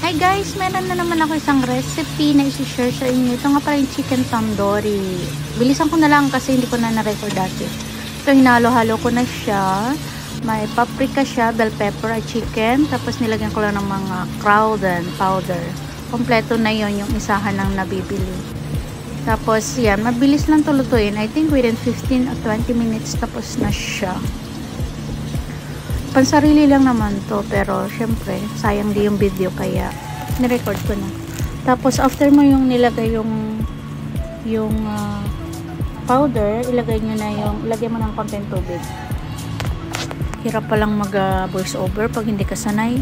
Hi guys, meron na naman ako isang recipe na isi-share sa inyo. Ito nga pala yung chicken tandoori. Bilisan ko na lang kasi hindi ko na na-record dati. Ito, hinalo-halo ko na siya. May paprika siya, bell pepper at chicken. Tapos nilagyan ko lang ng mga Crawdon powder. Kompleto na yon yung isahan ng nabibili. Tapos yan, mabilis lang tulutuin. I think within 15 or 20 minutes tapos na siya. Pansarili lang naman to, pero syempre sayang di yung video kaya nirecord ko na. Tapos after mo yung nilagay yung powder, ilagay mo ng konting tubig. Hirap palang mag voice over pag hindi ka sanay.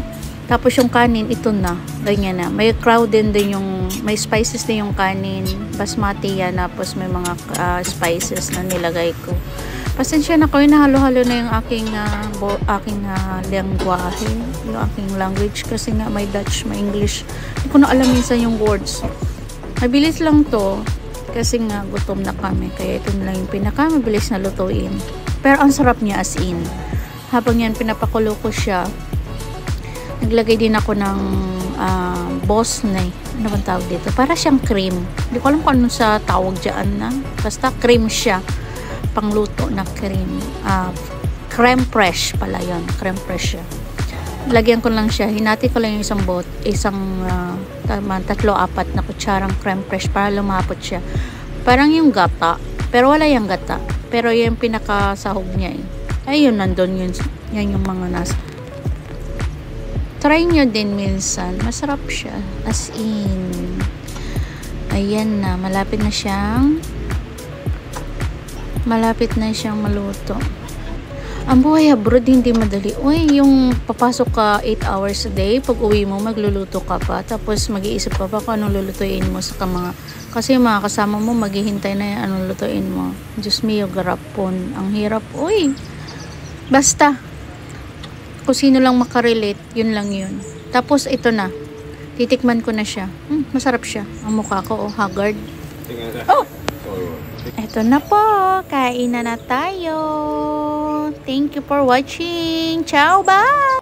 Tapos yung kanin, ito na, ganyan na. May crowded din may spices din yung kanin, basmati yan, tapos may mga spices na nilagay ko. Pasensya na ko, nahalo-halo na yung aking lengguwahe, yung aking language, kasi nga may Dutch, may English. Hindi ko na alam minsan yung words. Mabilis lang to, kasi nga gutom na kami, kaya ito na lang yung mabilis na lutuin. Pero ang sarap niya as in. Habang yan pinapakulo ko siya, naglagay din ako ng boss na, ano bang tawag dito? Para siyang cream. Hindi ko alam kung ano sa tawag dyan na. Basta cream siya. Pangluto na cream. Creme fraiche pala yun. Creme fraiche siya. Lagyan ko lang siya. Hinati ko lang yung tatlo-apat na kutsarang creme fraiche para lumapot siya. Parang yung gata. Pero wala yung gata. Pero yung pinakasahog niya eh. Ayun, nandun yun. Yan yung mga nasa. Try nyo din minsan. Masarap siya. As in. Ayan na. Malapit na siyang maluto. Ang buhay abroad hindi madali. Uy, yung papasok ka 8 hours a day, pag uwi mo magluluto ka pa, tapos mag-iisip ka pa kung anong lulutuin mo sa kasi yung mga kasama mo maghihintay na yung anong lutuin mo. Diyos mio, garapon. Ang hirap. Uy, basta kung sino lang makarelate, yun lang yun. Tapos ito na, titikman ko na siya. Masarap siya. Ang mukha ko, haggard. Oh! Eto na po, kain na tayo. Thank you for watching. Ciao, bye!